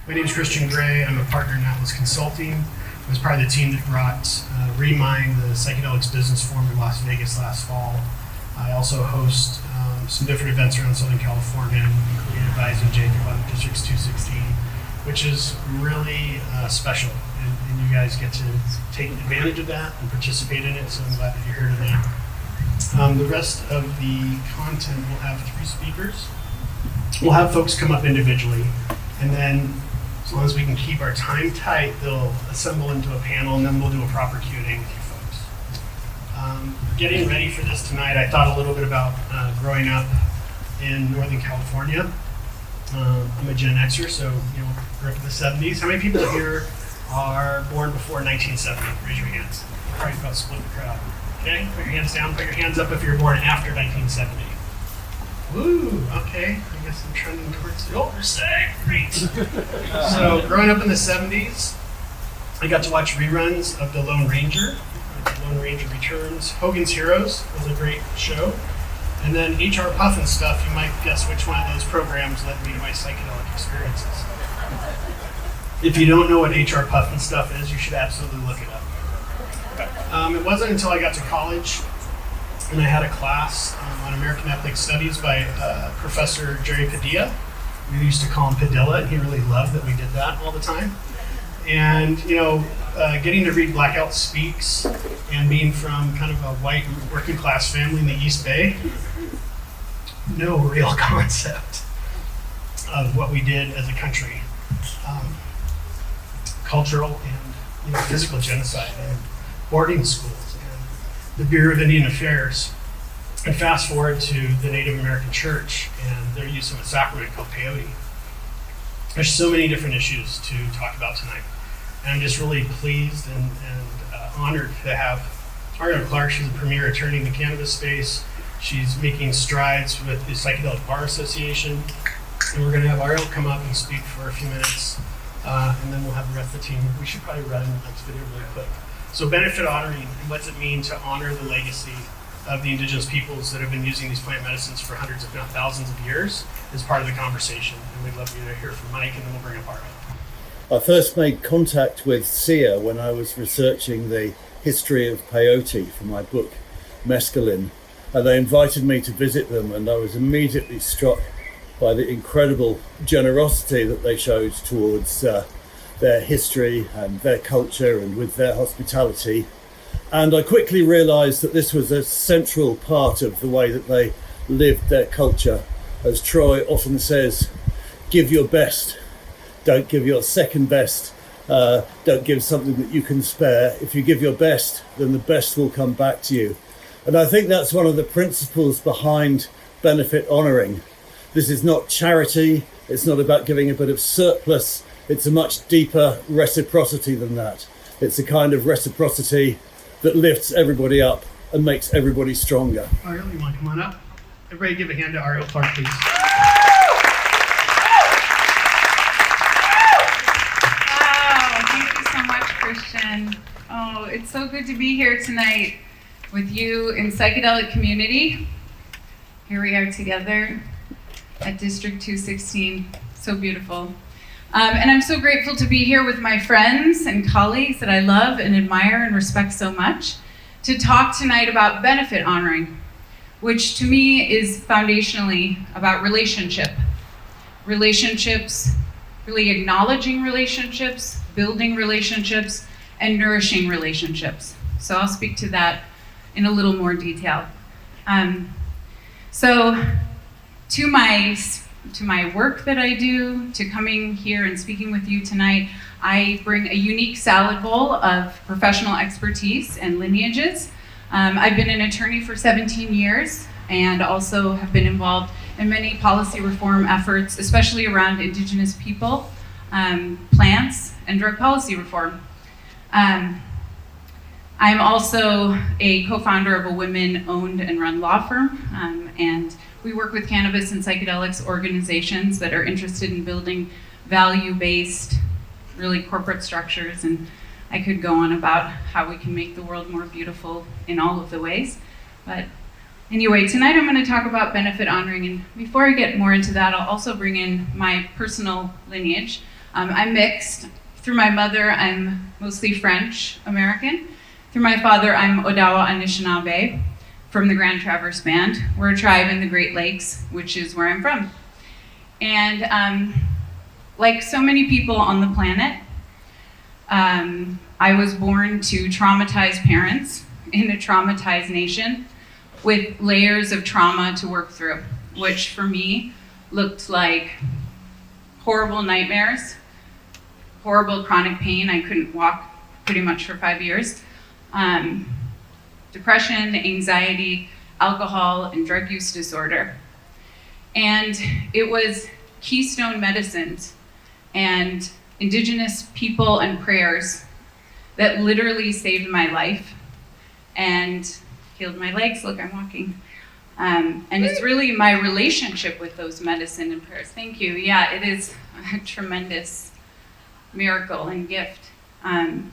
My name is Christian Gray. I'm a partner in Atlas Consulting. I was part of the team that brought Remind, the Psychedelics business forum, to Las Vegas last fall. I also host some different events around Southern California, including advising Jacob on District216, which is really special. And you guys get to take advantage of that and participate in it, so I'm glad that you're here tonight. The rest of the content will have 3 speakers. We'll have folks come up individually, and then as long as we can keep our time tight, they'll assemble into a panel, and then we'll do a proper Q&A with you folks. Getting ready for this tonight, I thought a little bit about growing up in Northern California. I'm a Gen Xer, so grew up in the 70s. How many people here are born before 1970? Raise your hands. Probably about split the crowd. Okay, put your hands down. Put your hands up if you're born after 1970. Woo, okay. I guess I'm trending towards the older side. Great. So, growing up in the 70s, I got to watch reruns of The Lone Ranger. The Lone Ranger Returns. Hogan's Heroes was a great show. And then HR Puffin stuff, you might guess which one of those programs led me to my psychedelic experiences. If you don't know what HR Puffin stuff is, you should absolutely look it up. It wasn't until I got to college and I had a class on American Ethnic Studies by Professor Jerry Padilla. We used to call him Padilla, and he really loved that we did that all the time. And, getting to read Blackout Speaks and being from kind of a white working class family in the East Bay, no real concept of what we did as a country. Cultural and physical genocide and boarding schools and the Bureau of Indian Affairs. And fast forward to the Native American Church and their use of a sacrament called peyote. There's so many different issues to talk about tonight. And I'm just really pleased and honored to have Ariel Clark. She's a premier attorney in the cannabis space. She's making strides with the Psychedelic Bar Association. And we're going to have Ariel come up and speak for a few minutes. And then we'll have the rest of the team. We should probably run the next video really quick. So benefit honoring, and what's it mean to honor the legacy of the indigenous peoples that have been using these plant medicines for hundreds, if not thousands of years, is part of the conversation. And we'd love you to hear from Mike, and then we'll bring up Ariel. I first made contact with SIA when I was researching the history of peyote for my book, Mescaline. And they invited me to visit them, and I was immediately struck by the incredible generosity that they showed towards their history and their culture and with their hospitality. And I quickly realized that this was a central part of the way that they lived their culture. As Troy often says, give your best, don't give your second best, don't give something that you can spare. If you give your best, then the best will come back to you. And I think that's one of the principles behind benefit honoring. This is not charity, it's not about giving a bit of surplus, it's a much deeper reciprocity than that. It's a kind of reciprocity that lifts everybody up and makes everybody stronger. Ariel, you want to come on up? Everybody give a hand to Ariel Clark, please. Wow, thank you so much, Christian. Oh, it's so good to be here tonight with you in psychedelic community. Here we are together at District216, so beautiful. And I'm so grateful to be here with my friends and colleagues that I love and admire and respect so much to talk tonight about benefit honoring, which to me is foundationally about relationship. Relationships, really acknowledging relationships, building relationships, and nourishing relationships. So I'll speak to that in a little more detail. So to my work that I do, to coming here and speaking with you tonight, I bring a unique salad bowl of professional expertise and lineages. I've been an attorney for 17 years and also have been involved in many policy reform efforts, especially around Indigenous people, plants, and drug policy reform. I'm also a co-founder of a women-owned and run law firm, and we work with cannabis and psychedelics organizations that are interested in building value-based, really corporate structures, and I could go on about how we can make the world more beautiful in all of the ways. But anyway, tonight I'm going to talk about benefit honoring, and before I get more into that, I'll also bring in my personal lineage. I'm mixed. Through my mother, I'm mostly French American. Through my father, I'm Odawa Anishinaabe from the Grand Traverse Band. We're a tribe in the Great Lakes, which is where I'm from. And like so many people on the planet, I was born to traumatized parents in a traumatized nation with layers of trauma to work through, which for me looked like horrible nightmares, horrible chronic pain. I couldn't walk pretty much for 5 years. Depression, anxiety, alcohol, and drug use disorder. And it was keystone medicines and Indigenous people and prayers that literally saved my life and healed my legs. Look, I'm walking. And it's really my relationship with those medicine and prayers. Thank you. Yeah, it is a tremendous miracle and gift. And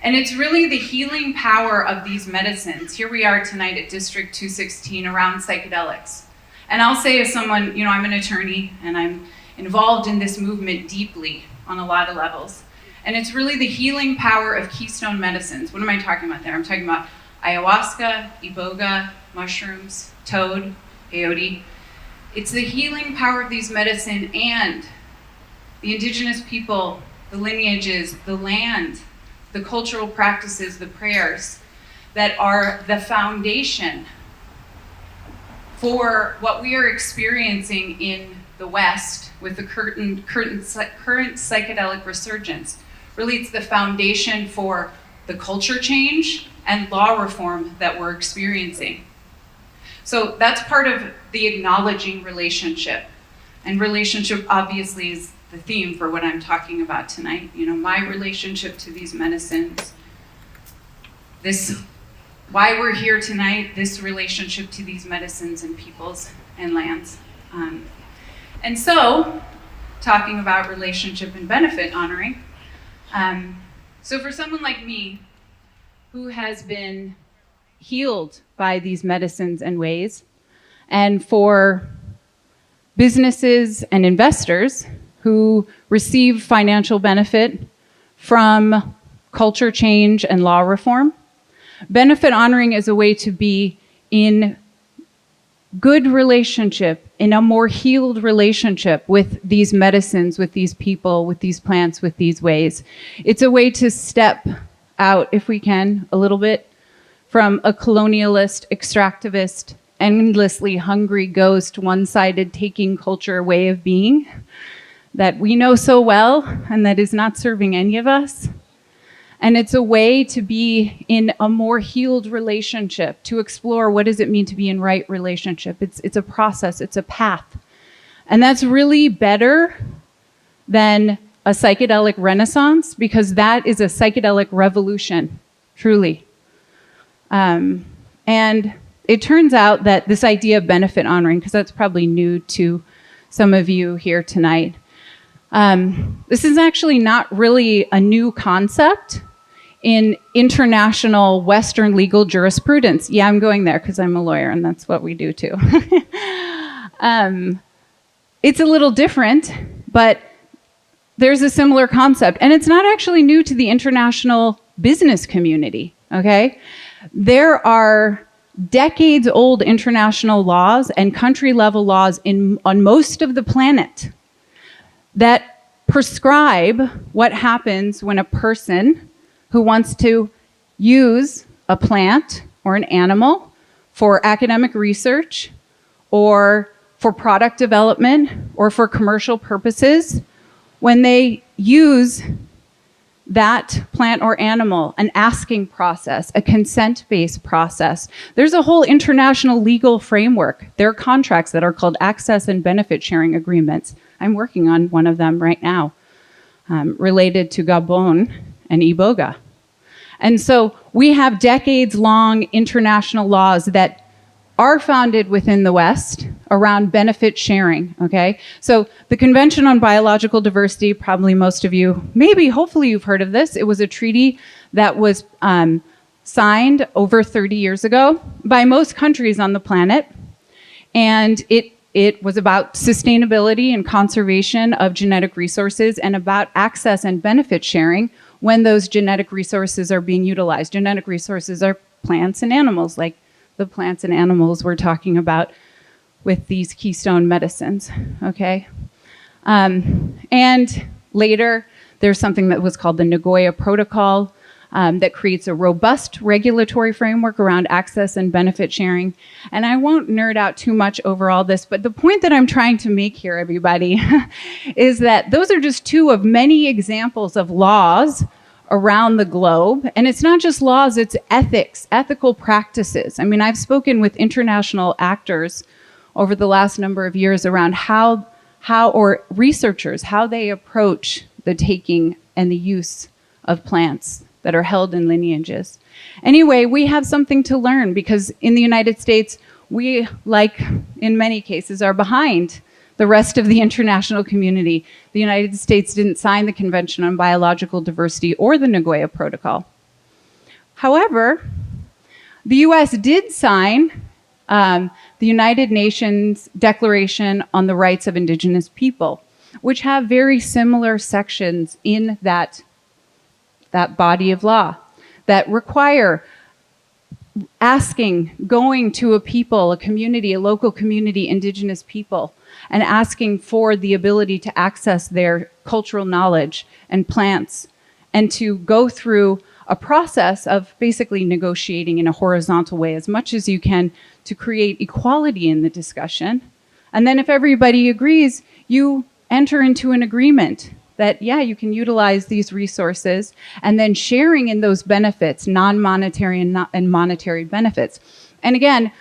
it's really the healing power of these medicines. Here we are tonight at District 216 around psychedelics. And I'll say as someone, you know, I'm an attorney and I'm involved in this movement deeply on a lot of levels. And it's really the healing power of keystone medicines. What am I talking about there? I'm talking about ayahuasca, iboga, mushrooms, toad, peyote. It's the healing power of these medicine and the Indigenous people, the lineages, the land, the cultural practices, the prayers that are the foundation for what we are experiencing in the West with the current psychedelic resurgence. Really, it's the foundation for the culture change and law reform that we're experiencing. So that's part of the acknowledging relationship. And relationship obviously is the theme for what I'm talking about tonight. You know, my relationship to these medicines, why we're here tonight, this relationship to these medicines and peoples and lands. And so, talking about relationship and benefit honoring, so for someone like me, who has been healed by these medicines and ways, and for businesses and investors who receive financial benefit from culture change and law reform, benefit honoring is a way to be in good relationship, in a more healed relationship with these medicines, with these people, with these plants, with these ways. It's a way to step out, if we can, a little bit from a colonialist, extractivist, endlessly hungry ghost, one-sided taking culture way of being that we know so well and that is not serving any of us. And it's a way to be in a more healed relationship, to explore what does it mean to be in right relationship. It's a process, it's a path. And that's really better than a psychedelic renaissance, because that is a psychedelic revolution, truly. And it turns out that this idea of benefit honoring, because that's probably new to some of you here tonight, this is actually not really a new concept in international Western legal jurisprudence. Yeah, I'm going there because I'm a lawyer and that's what we do too. It's a little different, but there's a similar concept. And it's not actually new to the international business community, okay? There are decades-old international laws and country-level laws on most of the planet that prescribe what happens when a person who wants to use a plant or an animal for academic research or for product development or for commercial purposes, when they use that plant or animal, an asking process, a consent-based process. There's a whole international legal framework. There are contracts that are called access and benefit sharing agreements. I'm working on one of them right now, related to Gabon and Iboga. And so we have decades-long international laws that are founded within the West around benefit sharing, okay? So the Convention on Biological Diversity, probably most of you, maybe, hopefully you've heard of this. It was a treaty that was signed over 30 years ago by most countries on the planet. And it It was about sustainability and conservation of genetic resources and about access and benefit sharing when those genetic resources are being utilized. Genetic resources are plants and animals, like the plants and animals we're talking about with these keystone medicines, okay? And later, there's something that was called the Nagoya Protocol that creates a robust regulatory framework around access and benefit sharing. And I won't nerd out too much over all this, but the point that I'm trying to make here, everybody, is that those are just two of many examples of laws around the globe. And it's not just laws, it's ethics, ethical practices. I mean, I've spoken with international actors over the last number of years around how or researchers, how they approach the taking and the use of plants that are held in lineages. Anyway, we have something to learn because in the United States, we, like in many cases, are behind the rest of the international community. The United States didn't sign the Convention on Biological Diversity or the Nagoya Protocol. However, the US did sign the United Nations Declaration on the Rights of Indigenous People, which have very similar sections in that body of law that require going to a people, a community, a local community, indigenous people, and asking for the ability to access their cultural knowledge and plants, and to go through a process of basically negotiating in a horizontal way as much as you can to create equality in the discussion. And then if everybody agrees, you enter into an agreement that, yeah, you can utilize these resources, and then sharing in those benefits, non-monetary and monetary benefits. And again,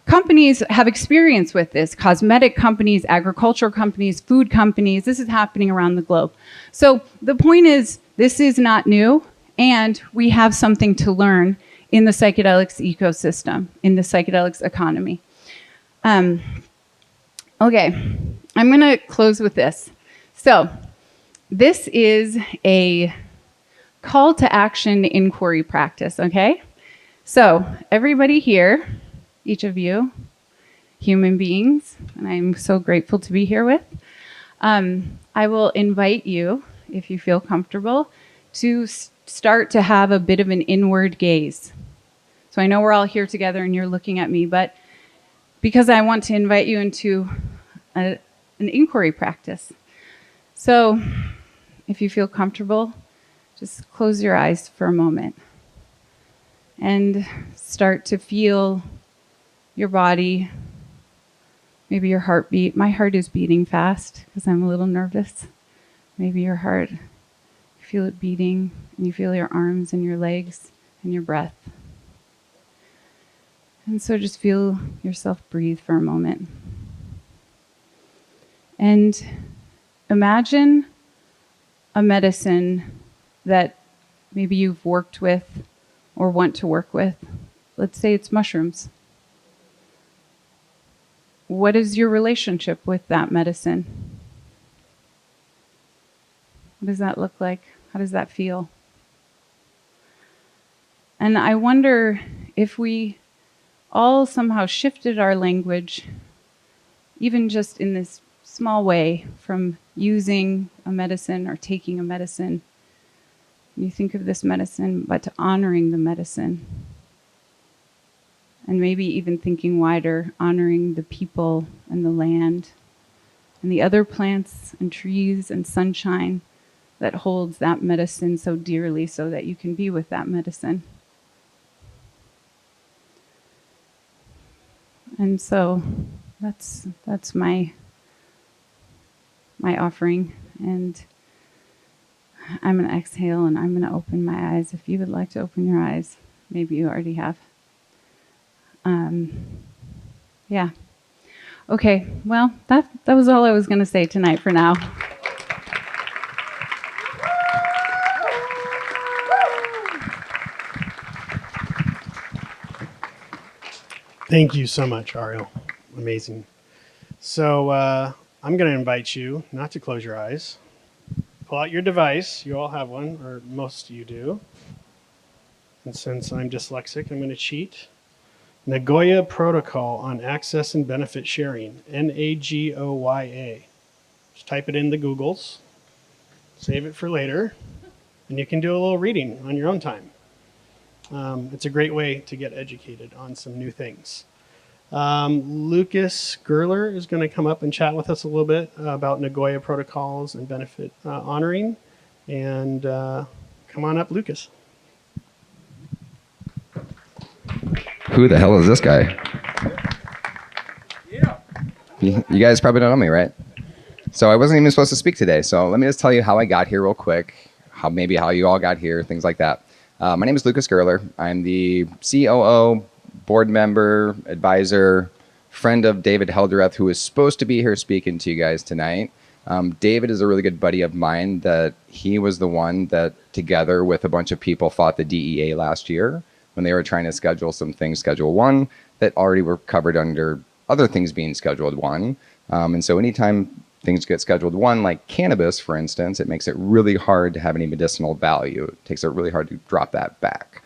companies have experience with this, cosmetic companies, agricultural companies, food companies. This is happening around the globe. So the point is, this is not new, and we have something to learn in the psychedelics ecosystem, in the psychedelics economy. Okay, I'm gonna close with this. So, this is a call to action inquiry practice, okay? So, everybody here, each of you, human beings, and I'm so grateful to be here with, I will invite you, if you feel comfortable, to start to have a bit of an inward gaze. So I know we're all here together and you're looking at me, but because I want to invite you into an inquiry practice. So if you feel comfortable, just close your eyes for a moment and start to feel your body, maybe your heartbeat. My heart is beating fast because I'm a little nervous. Maybe your heart, you feel it beating, and you feel your arms and your legs and your breath. And so just feel yourself breathe for a moment. And imagine a medicine that maybe you've worked with or want to work with. Let's say it's mushrooms. What is your relationship with that medicine? What does that look like? How does that feel? And I wonder if we all somehow shifted our language, even just in this small way, from using a medicine or taking a medicine. You think of this medicine, but to honoring the medicine. And maybe even thinking wider, honoring the people and the land and the other plants and trees and sunshine that holds that medicine so dearly so that you can be with that medicine. And so that's my offering. And I'm going to exhale and I'm going to open my eyes. If you would like to open your eyes, maybe you already have. Yeah. Okay, well, that was all I was going to say tonight for now. Thank you so much, Ariel. Amazing. So I'm going to invite you not to close your eyes. Pull out your device. You all have one, or most of you do. And since I'm dyslexic, I'm going to cheat Nagoya Protocol on Access and Benefit Sharing, NAGOYA. Just type it in the Googles, save it for later, and you can do a little reading on your own time. It's a great way to get educated on some new things. Lucas Gerler is going to come up and chat with us a little bit about Nagoya protocols and benefit honoring. And come on up, Lucas. Who the hell is this guy? Yeah. You guys probably don't know me, right? So I wasn't even supposed to speak today. So let me just tell you how I got here real quick, how you all got here, things like that. My name is Lucas Gerler. I'm the COO, board member, advisor, friend of David Heldereth, who is supposed to be here speaking to you guys tonight. David is a really good buddy of mine that he was the one that together with a bunch of people fought the DEA last year when they were trying to schedule some things, Schedule 1, that already were covered under other things being Scheduled 1. And so anytime things get Scheduled 1, like cannabis, for instance, it makes it really hard to have any medicinal value. It takes it really hard to drop that back.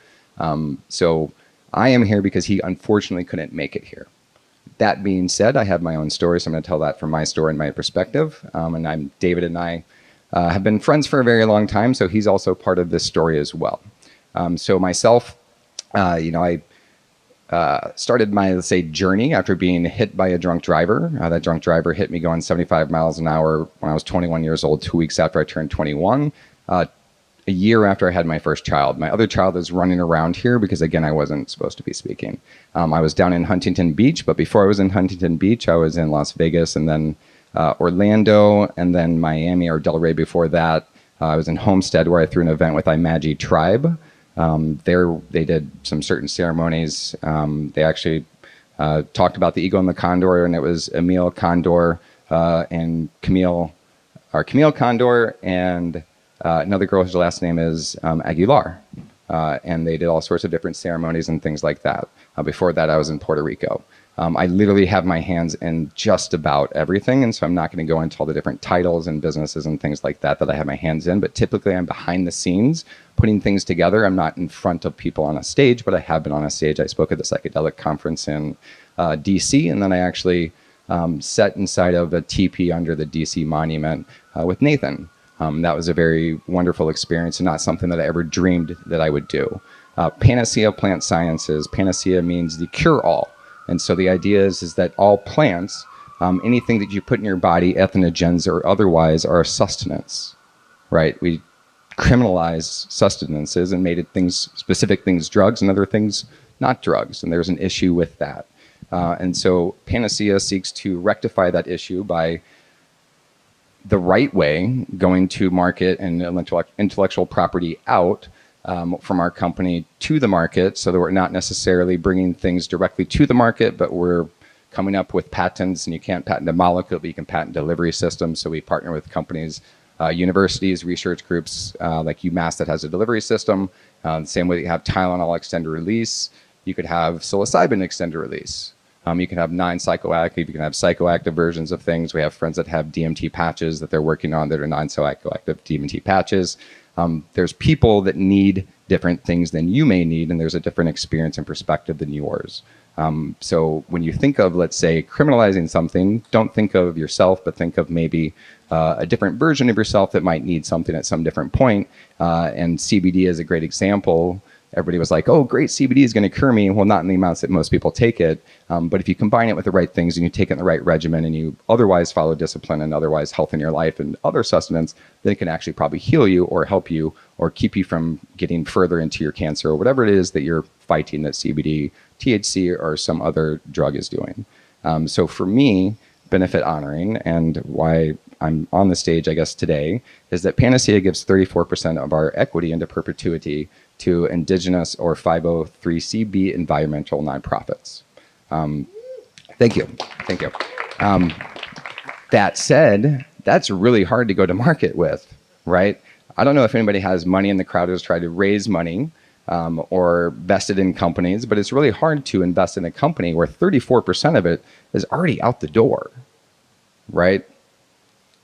So I am here because he unfortunately couldn't make it here. That being said, I have my own story, so I'm going to tell that from my story and my perspective. And David and I have been friends for a very long time, so he's also part of this story as well. So myself, I started my, let's say, journey after being hit by a drunk driver. That drunk driver hit me going 75 miles an hour when I was 21 years old, 2 weeks after I turned 21, a year after I had my first child. My other child is running around here because, again, I wasn't supposed to be speaking. I was down in Huntington Beach, but before I was in Huntington Beach, I was in Las Vegas and then Orlando and then Miami or Delray before that. I was in Homestead where I threw an event with Imagi Tribe. There they did some certain ceremonies. They actually talked about the eagle and the condor, and it was Emil Condor and Camille Condor and another girl whose last name is Aguilar. And they did all sorts of different ceremonies and things like that. Before that, I was in Puerto Rico. I literally have my hands in just about everything, and so I'm not going to go into all the different titles and businesses and things like that I have my hands in, but typically I'm behind the scenes putting things together. I'm not in front of people on a stage, but I have been on a stage. I spoke at the Psychedelic Conference in DC, and then I actually sat inside of a teepee under the DC monument with Nathan. That was a very wonderful experience and not something that I ever dreamed that I would do. Panacea Plant Sciences, panacea means the cure-all. And so the idea is that all plants, anything that you put in your body, ethnogens or otherwise, are sustenance, right? We criminalized sustenances and made it specific things drugs and other things not drugs. And there's an issue with that. And so Panacea seeks to rectify that issue by the right way, going to market and intellectual property out from our company to the market, so that we're not necessarily bringing things directly to the market, but we're coming up with patents. And you can't patent a molecule, but you can patent delivery systems. So we partner with companies, universities, research groups like UMass that has a delivery system. The same way that you have Tylenol extended release, you could have psilocybin extended release. You can have non-psychoactive, you can have psychoactive versions of things. We have friends that have DMT patches that they're working on that are non-psychoactive DMT patches. There's people that need different things than you may need, and there's a different experience and perspective than yours. So when you think of, let's say, criminalizing something, don't think of yourself, but think of maybe a different version of yourself that might need something at some different point. And CBD is a great example. Everybody was like, oh, great, CBD is going to cure me. Well, not in the amounts that most people take it. But if you combine it with the right things and you take it in the right regimen and you otherwise follow discipline and otherwise health in your life and other sustenance, then it can actually probably heal you or help you or keep you from getting further into your cancer or whatever it is that you're fighting that CBD, THC, or some other drug is doing. So for me, benefit honoring and why I'm on the stage, I guess, today is that Panacea gives 34% of our equity into perpetuity to Indigenous or 503c environmental nonprofits. Thank you. Thank you. That said, that's really hard to go to market with, right? I don't know if anybody has money in the crowd who's tried to raise money or vested in companies, but it's really hard to invest in a company where 34% of it is already out the door, right?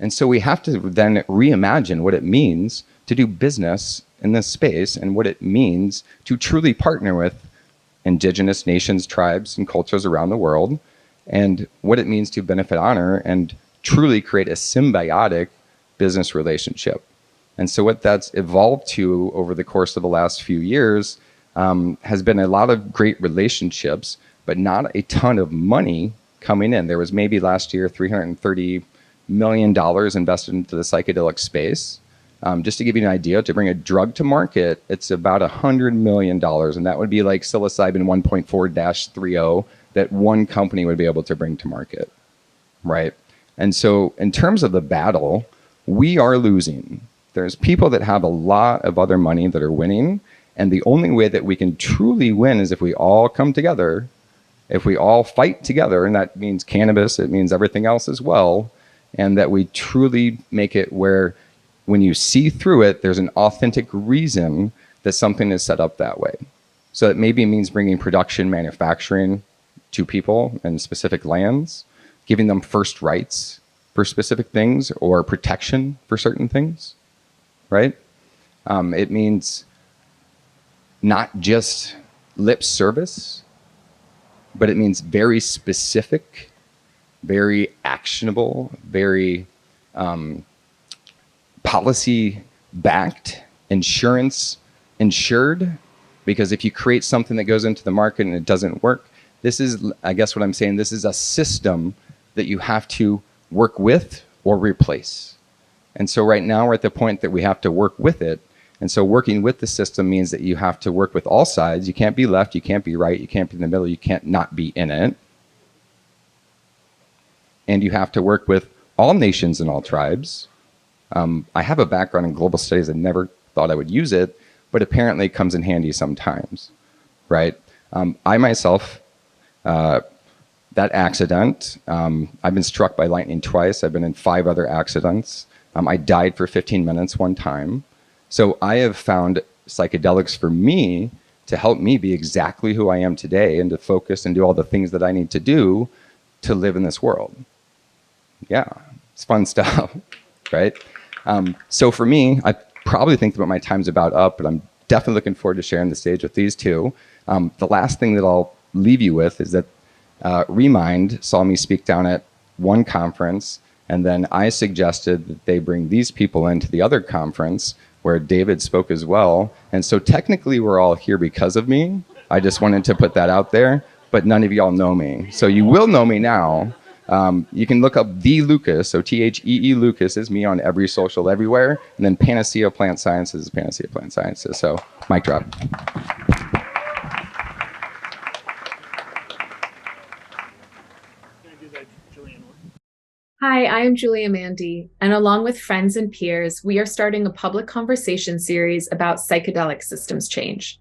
And so we have to then reimagine what it means to do business in this space and what it means to truly partner with indigenous nations, tribes, and cultures around the world, and what it means to benefit honor and truly create a symbiotic business relationship. And so what that's evolved to over the course of the last few years has been a lot of great relationships, but not a ton of money coming in. There was maybe last year $330 million invested into the psychedelic space. Just to give you an idea, to bring a drug to market, it's about $100 million, and that would be like psilocybin 1.4-30 that one company would be able to bring to market, right? And so in terms of the battle, we are losing. There's people that have a lot of other money that are winning, and the only way that we can truly win is if we all come together, if we all fight together, and that means cannabis, it means everything else as well, and that we truly make it where when you see through it, there's an authentic reason that something is set up that way. So it maybe means bringing production, manufacturing to people in specific lands, giving them first rights for specific things or protection for certain things, right? It means not just lip service, but it means very specific, very actionable, very policy-backed, insured, because if you create something that goes into the market and it doesn't work, this is, I guess what I'm saying, this is a system that you have to work with or replace. And so right now we're at the point that we have to work with it. And so working with the system means that you have to work with all sides. You can't be left, you can't be right, you can't be in the middle, you can't not be in it. And you have to work with all nations and all tribes. I have a background in global studies. I never thought I would use it, but apparently it comes in handy sometimes, right? I myself, that accident, I've been struck by lightning twice. I've been in 5 other accidents. I died for 15 minutes one time. So I have found psychedelics for me to help me be exactly who I am today and to focus and do all the things that I need to do to live in this world. Yeah, it's fun stuff, right? So for me, I probably think that my time's about up, but I'm definitely looking forward to sharing the stage with these two. The last thing that I'll leave you with is that Remind saw me speak down at one conference, and then I suggested that they bring these people into the other conference where David spoke as well. And so technically we're all here because of me. I just wanted to put that out there, but none of y'all know me. So you will know me now. You can look up The Lucas, so Thee Lucas is me on every social everywhere, and then Panacea Plant Sciences is Panacea Plant Sciences. So mic drop. Hi, I'm Julia Mandy, and along with friends and peers, we are starting a public conversation series about psychedelic systems change.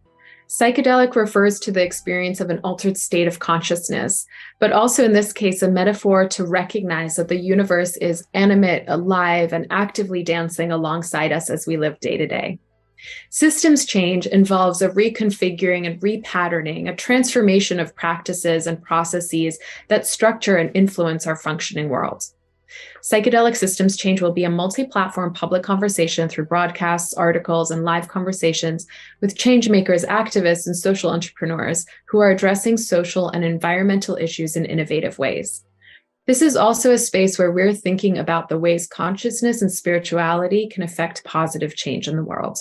Psychedelic refers to the experience of an altered state of consciousness, but also in this case, a metaphor to recognize that the universe is animate, alive, and actively dancing alongside us as we live day to day. Systems change involves a reconfiguring and repatterning, a transformation of practices and processes that structure and influence our functioning world. Psychedelic systems change will be a multi-platform public conversation through broadcasts, articles, and live conversations with changemakers, activists, and social entrepreneurs who are addressing social and environmental issues in innovative ways. This is also a space where we're thinking about the ways consciousness and spirituality can affect positive change in the world.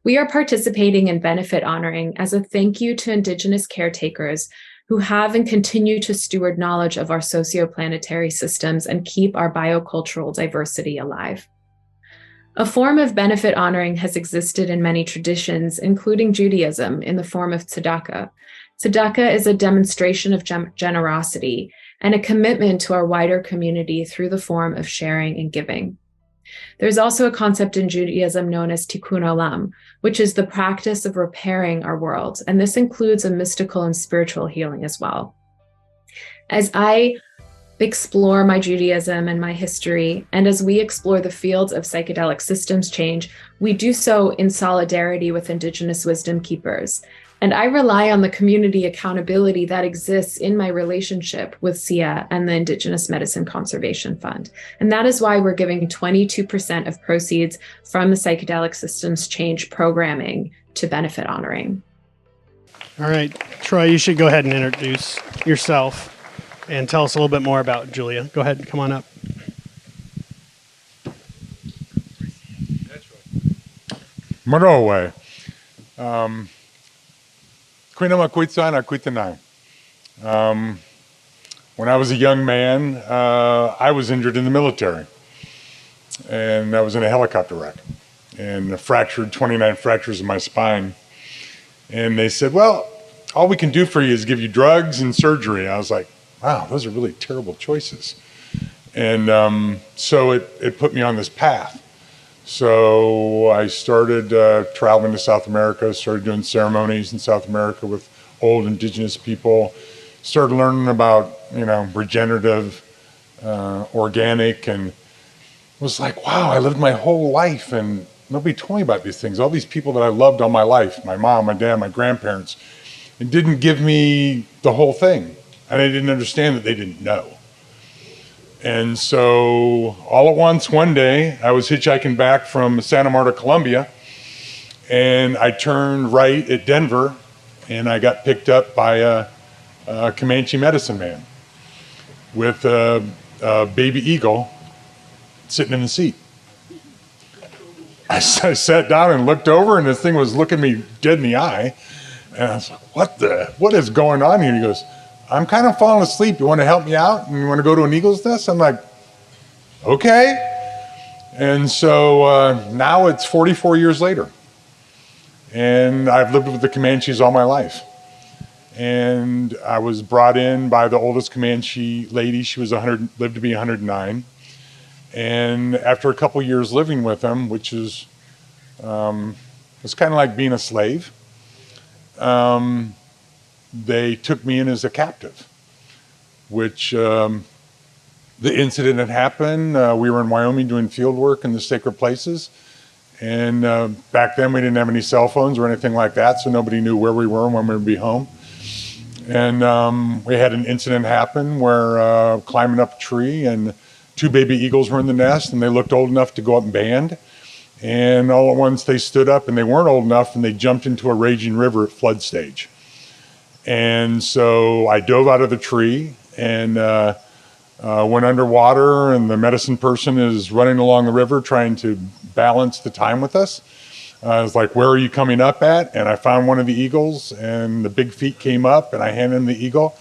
We are participating in benefit honoring as a thank you to Indigenous caretakers who have and continue to steward knowledge of our socioplanetary systems and keep our biocultural diversity alive. A form of benefit honoring has existed in many traditions, including Judaism, in the form of tzedakah. Tzedakah is a demonstration of generosity and a commitment to our wider community through the form of sharing and giving. There's also a concept in Judaism known as tikkun olam, which is the practice of repairing our world, and this includes a mystical and spiritual healing as well. As I explore my Judaism and my history, and as we explore the fields of psychedelic systems change, we do so in solidarity with Indigenous wisdom keepers. And I rely on the community accountability that exists in my relationship with SIA and the Indigenous Medicine Conservation Fund. And that is why we're giving 22% of proceeds from the Psychedelic Systems Change programming to benefit honoring. All right, Troy, you should go ahead and introduce yourself and tell us a little bit more about Julia. Go ahead, come on up. Marowe. Quina makuitsa kuitanai. When I was a young man, I was injured in the military. And I was in a helicopter wreck and fractured 29 fractures in my spine. And they said, well, all we can do for you is give you drugs and surgery. I was like, wow, those are really terrible choices. And so it put me on this path. So I started traveling to South America, started doing ceremonies in South America with old indigenous people, started learning about, regenerative, organic, and was like, wow, I lived my whole life and nobody told me about these things. All these people that I loved all my life, my mom, my dad, my grandparents, it didn't give me the whole thing. And I didn't understand that they didn't know. And so all at once, one day, I was hitchhiking back from Santa Marta, Colombia, and I turned right at Denver, and I got picked up by a Comanche medicine man with a baby eagle sitting in the seat. I sat down and looked over, and this thing was looking me dead in the eye. And I was like, what is going on here? He goes, I'm kind of falling asleep. You want to help me out? And you want to go to an eagle's nest? I'm like, okay. And so now it's 44 years later. And I've lived with the Comanches all my life. And I was brought in by the oldest Comanche lady. She was lived to be 109. And after a couple years living with them, which is, it's kind of like being a slave, they took me in as a captive, which the incident had happened. We were in Wyoming doing field work in the sacred places. And back then we didn't have any cell phones or anything like that, so nobody knew where we were and when we would be home. And we had an incident happen where climbing up a tree, and 2 baby eagles were in the nest, and they looked old enough to go up and band. And all at once they stood up, and they weren't old enough, and they jumped into a raging river at flood stage. And so I dove out of the tree and went underwater, and the medicine person is running along the river trying to balance the time with us. I was like, where are you coming up at? And I found one of the eagles, and the big feet came up, and I handed him the eagle.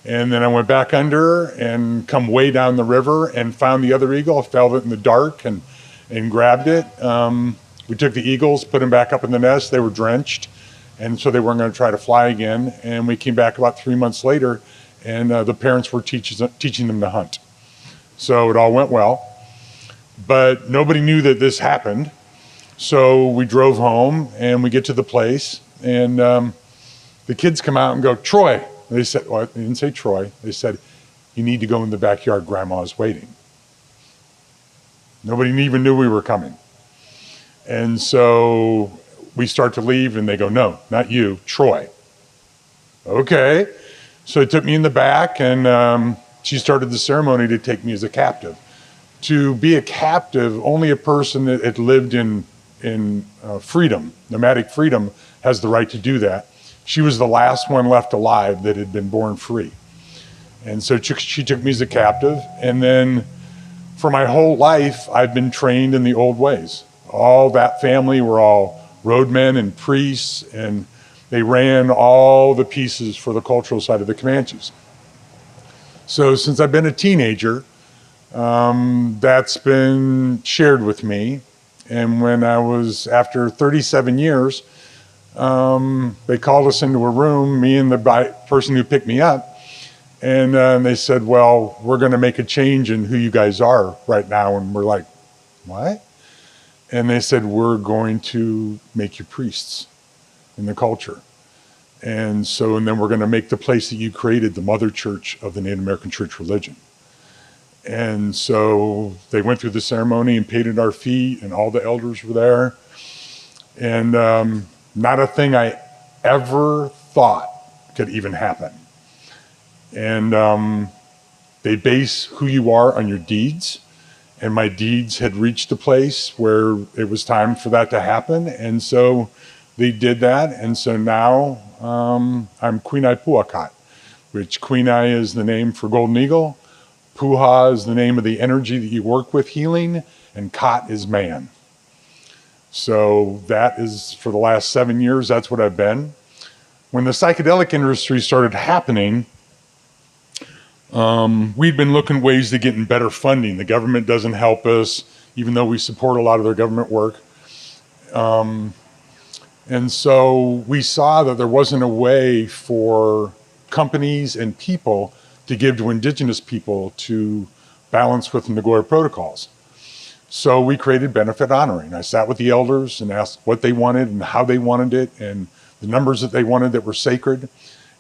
And then I went back under and come way down the river and found the other eagle. I found it in the dark and grabbed it. We took the eagles, put them back up in the nest. They were drenched, and so they weren't going to try to fly again. And we came back about 3 months later, and the parents were teaching them to hunt. So it all went well. But nobody knew that this happened. So we drove home, and we get to the place, and the kids come out and go, Troy. They said, well, they didn't say Troy. They said, you need to go in the backyard. Grandma's waiting. Nobody even knew we were coming. And so we start to leave, and they go, no, not you, Troy. Okay. So they took me in the back, and she started the ceremony to take me as a captive. To be a captive, only a person that had lived in freedom, nomadic freedom, has the right to do that. She was the last one left alive that had been born free. And so she took me as a captive. And then for my whole life, I've been trained in the old ways. All that family were all roadmen and priests, and they ran all the pieces for the cultural side of the Comanches. So since I've been a teenager, that's been shared with me. And when I was, after 37 years, they called us into a room, me and the person who picked me up, and they said, well, we're going to make a change in who you guys are right now. And we're like, what? And they said, we're going to make you priests in the culture. And then we're going to make the place that you created the mother church of the Native American church religion. And so they went through the ceremony and painted our feet, and all the elders were there. And not a thing I ever thought could even happen. And they base who you are on your deeds. And my deeds had reached a place where it was time for that to happen. And so they did that. And so now I'm Queen Puakat, which Queen is the name for golden eagle, Puha is the name of the energy that you work with healing, and Kat is man. So that is, for the last 7 years, that's what I've been. When the psychedelic industry started happening, we'd been looking ways to getting better funding. The government doesn't help us, even though we support a lot of their government work. And so we saw that there wasn't a way for companies and people to give to indigenous people to balance with the Nagoya protocols. So we created benefit honoring. I sat with the elders and asked what they wanted and how they wanted it and the numbers that they wanted that were sacred.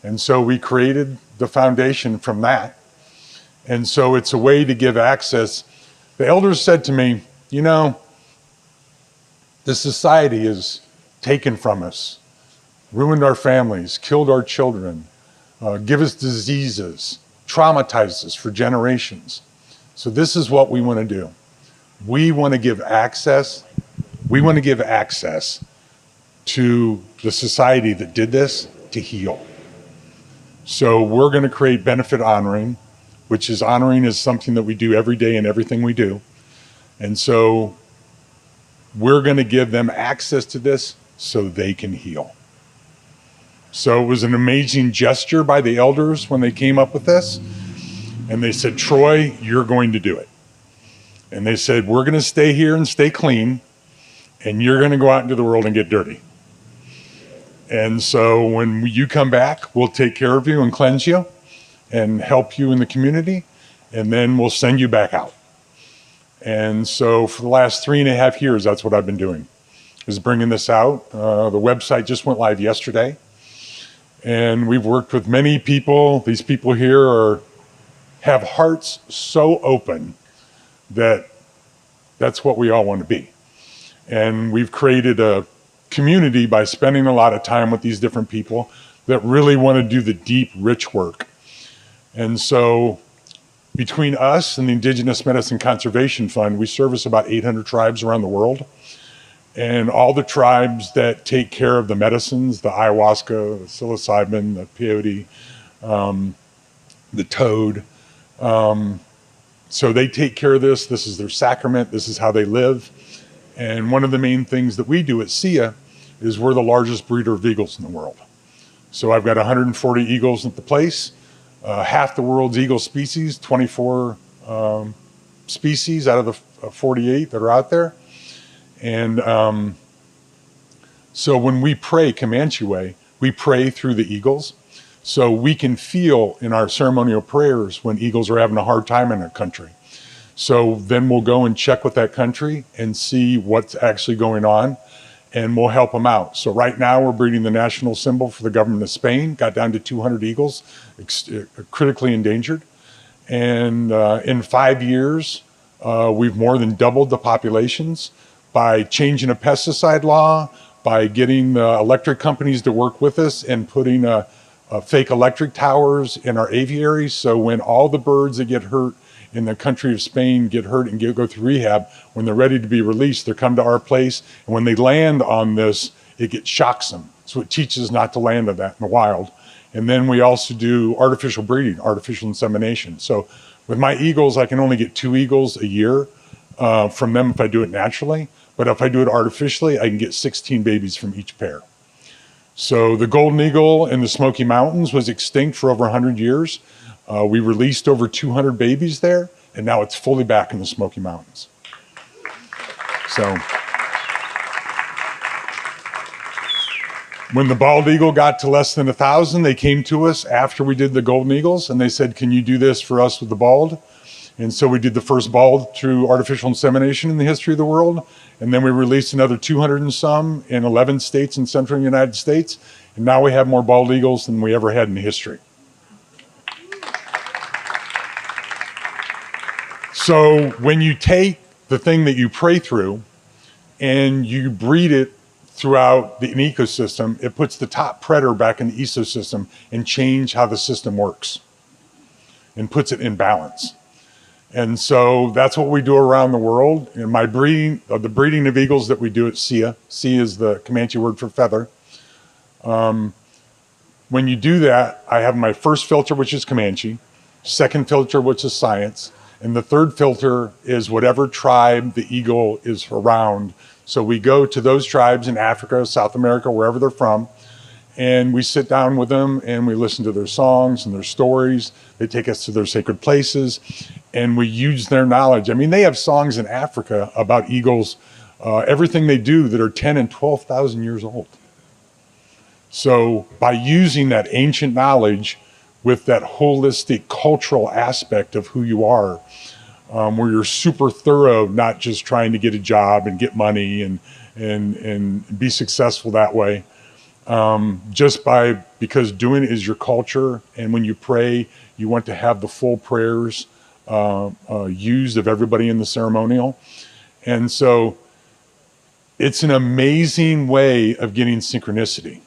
And so we created the foundation from that. And so it's a way to give access. The elders said to me, you know, the society is taken from us, ruined our families, killed our children, give us diseases, traumatized us for generations. So this is what we want to do. We want to give access. We want to give access to the society that did this to heal. So we're going to create benefit honoring, which is honoring is something that we do every day in everything we do. And so we're going to give them access to this so they can heal. So it was an amazing gesture by the elders when they came up with this. And they said, Troy, you're going to do it. And they said, we're going to stay here and stay clean, and you're going to go out into the world and get dirty. And so when you come back, we'll take care of you and cleanse you and help you in the community, and then we'll send you back out. And so for the last 3.5 years, that's what I've been doing, is bringing this out. The website just went live yesterday, and we've worked with many people. These people here have hearts so open that that's what we all want to be. And we've created a community by spending a lot of time with these different people that really want to do the deep, rich work. And so between us and the Indigenous Medicine Conservation Fund, we service about 800 tribes around the world. And all the tribes that take care of the medicines, the ayahuasca, the psilocybin, the peyote, the toad, so they take care of this. This is their sacrament. This is how they live. And one of the main things that we do at SIA is we're the largest breeder of eagles in the world. So I've got 140 eagles at the place, half the world's eagle species, 24 species out of the 48 that are out there. And so when we pray Comanche way, we pray through the eagles. So we can feel in our ceremonial prayers when eagles are having a hard time in a country. So then we'll go and check with that country and see what's actually going on, and we'll help them out. So right now we're breeding the national symbol for the government of Spain, got down to 200 eagles, critically endangered. And in 5 years, we've more than doubled the populations by changing a pesticide law, by getting the electric companies to work with us and putting fake electric towers in our aviaries. So when all the birds that get hurt in the country of Spain get hurt and go through rehab, when they're ready to be released, they come to our place. And when they land on this, it shocks them. So it teaches not to land on that in the wild. And then we also do artificial breeding, artificial insemination. So with my eagles, I can only get 2 eagles a year from them if I do it naturally. But if I do it artificially, I can get 16 babies from each pair. So the golden eagle in the Smoky Mountains was extinct for over 100 years. We released over 200 babies there, and now it's fully back in the Smoky Mountains. So when the bald eagle got to less than 1,000, they came to us after we did the golden eagles, and they said, can you do this for us with the bald? And so we did the first bald through artificial insemination in the history of the world. And then we released another 200 and some in 11 states in central United States. And now we have more bald eagles than we ever had in history. So when you take the thing that you pray through and you breed it throughout an ecosystem, it puts the top predator back in the ecosystem and change how the system works and puts it in balance. And so that's what we do around the world. And my breeding, the breeding of eagles that we do at SIA, SIA is the Comanche word for feather. when you do that, I have my first filter, which is Comanche, second filter, which is science, and the third filter is whatever tribe the eagle is around. So we go to those tribes in Africa, South America, wherever they're from, and we sit down with them and we listen to their songs and their stories. They take us to their sacred places and we use their knowledge. I mean, they have songs in Africa about eagles, everything they do that are 10 and 12,000 years old. So by using that ancient knowledge with that holistic cultural aspect of who you are, where you're super thorough, not just trying to get a job and get money and be successful that way, because doing it is your culture. And when you pray, you want to have the full prayers used of everybody in the ceremonial. And so it's an amazing way of getting synchronicity.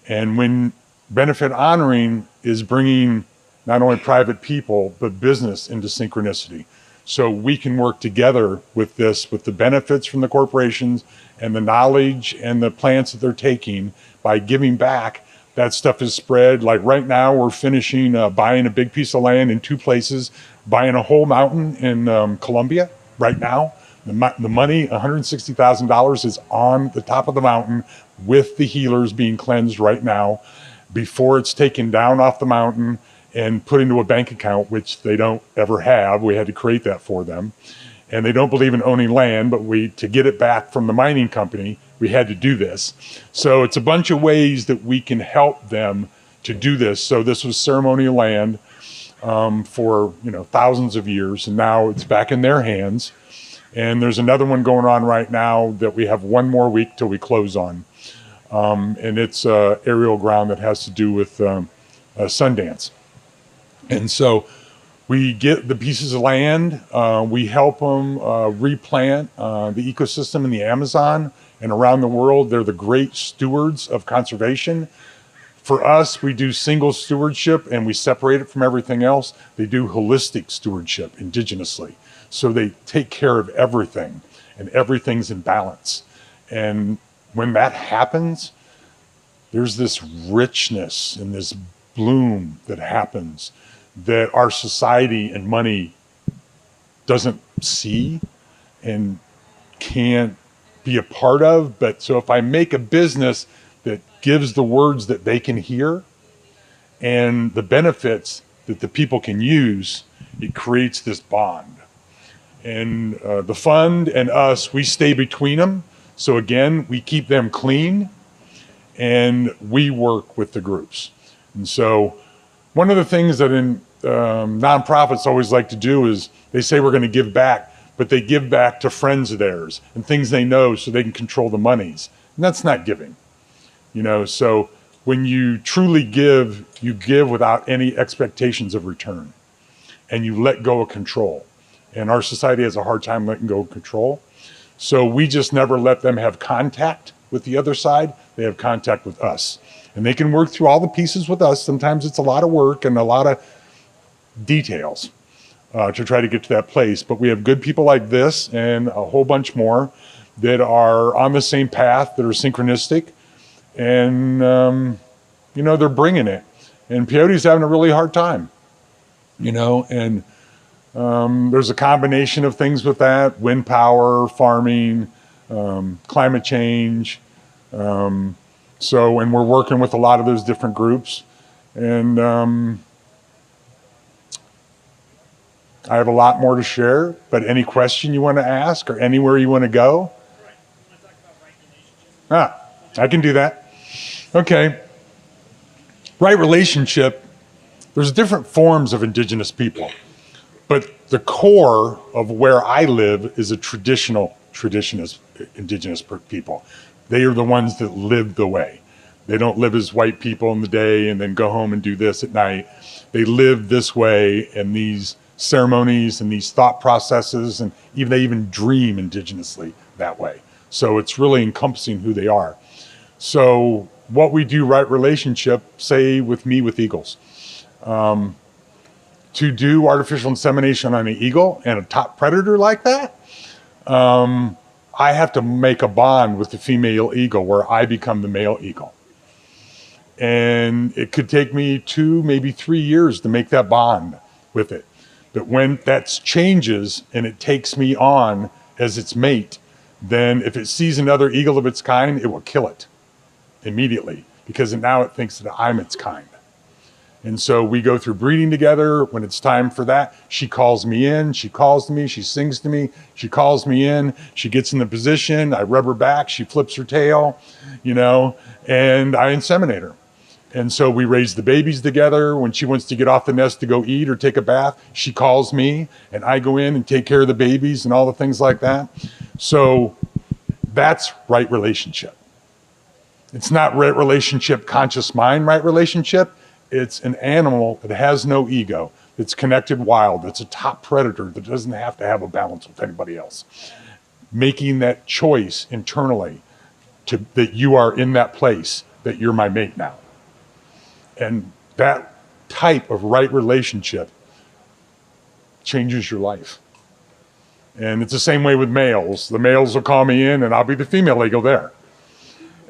And when benefit honoring is bringing not only private people, but business into synchronicity. So we can work together with this, with the benefits from the corporations and the knowledge and the plants that they're taking by giving back. That stuff is spread. Like right now, we're finishing buying a big piece of land in two places, buying a whole mountain in Colombia right now. The money, $160,000, is on the top of the mountain with the healers being cleansed right now before it's taken down off the mountain and put into a bank account, which they don't ever have. We had to create that for them. And they don't believe in owning land, but to get it back from the mining company, we had to do this. So it's a bunch of ways that we can help them to do this. So this was ceremonial land for thousands of years, and now it's back in their hands. And there's another one going on right now that we have one more week till we close on. And it's Ariel ground that has to do with Sundance. And so we get the pieces of land, we help them replant the ecosystem in the Amazon and around the world. They're the great stewards of conservation. For us, we do single stewardship and we separate it from everything else. They do holistic stewardship indigenously. So they take care of everything and everything's in balance. And when that happens, there's this richness and this bloom that happens that our society and money doesn't see and can't be a part of. But so if I make a business that gives the words that they can hear and the benefits that the people can use, it creates this bond. And the fund and us, we stay between them. So again, we keep them clean and we work with the groups. And so one of the things that in nonprofits always like to do is they say we're going to give back, but they give back to friends of theirs and things they know so they can control the monies. And that's not giving. So when you truly give, you give without any expectations of return and you let go of control. And our society has a hard time letting go of control. So we just never let them have contact with the other side. They have contact with us. And they can work through all the pieces with us. Sometimes it's a lot of work and a lot of details to try to get to that place. But we have good people like this and a whole bunch more that are on the same path, that are synchronistic. And, they're bringing it. And peyote's having a really hard time, and there's a combination of things with that: wind power, farming, climate change. And we're working with a lot of those different groups. And I have a lot more to share, but any question you want to ask or anywhere you want to go? I can do that. Okay. Right relationship, there's different forms of indigenous people. But the core of where I live is a traditionist indigenous people. They are the ones that live the way. They don't live as white people in the day and then go home and do this at night. They live this way, and these ceremonies and these thought processes, and they even dream indigenously that way. So it's really encompassing who they are. So what we do, right relationship, say with me with eagles. To do artificial insemination on an eagle and a top predator like that, I have to make a bond with the female eagle where I become the male eagle. And it could take me 2, maybe 3 years to make that bond with it. But when that changes and it takes me on as its mate, then if it sees another eagle of its kind, it will kill it immediately, because now it thinks that I'm its kind. And so we go through breeding together. When it's time for that, she calls me in, she calls to me, she sings to me, she calls me in, she gets in the position, I rub her back, she flips her tail, and I inseminate her. And so we raise the babies together. When she wants to get off the nest to go eat or take a bath, she calls me and I go in and take care of the babies and all the things like that. So that's right relationship. It's not right relationship, conscious mind, right relationship. It's an animal that has no ego, that's connected wild, that's a top predator that doesn't have to have a balance with anybody else. Making that choice internally that you are in that place, that you're my mate now. And that type of right relationship changes your life. And it's the same way with males. The males will call me in and I'll be the female eagle there.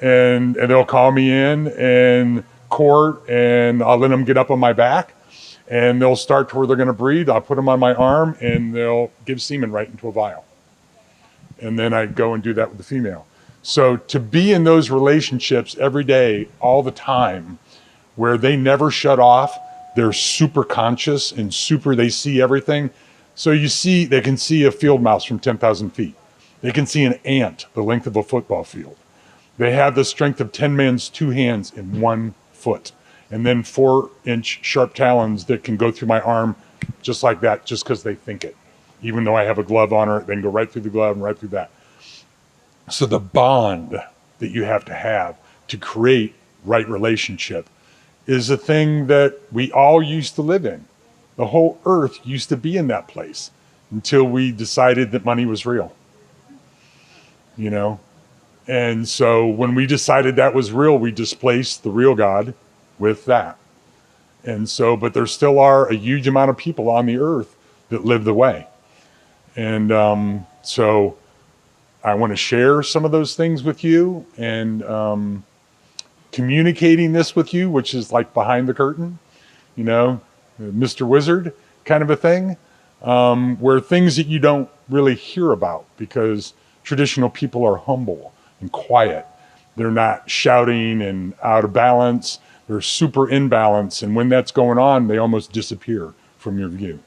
And they'll call me in and court, and I'll let them get up on my back and they'll start to where they're going to breathe. I'll put them on my arm and they'll give semen right into a vial. And then I go and do that with the female. So to be in those relationships every day, all the time, where they never shut off, they're super conscious and they see everything. So they can see a field mouse from 10,000 feet. They can see an ant the length of a football field. They have the strength of 10 men's 2 hands in 1 foot. And then 4-inch sharp talons that can go through my arm just like that, just because they think it. Even though I have a glove on her, they can go right through the glove and right through that. So the bond that you have to create right relationship is a thing that we all used to live in. The whole earth used to be in that place until we decided that money was real. And so when we decided that was real, we displaced the real God with that. And so, but there still are a huge amount of people on the earth that live the way. And so I want to share some of those things with you, and communicating this with you, which is like behind the curtain, Mr. Wizard kind of a thing, where things that you don't really hear about, because traditional people are humble and quiet. They're not shouting and out of balance. They're super in balance. And when that's going on, they almost disappear from your view.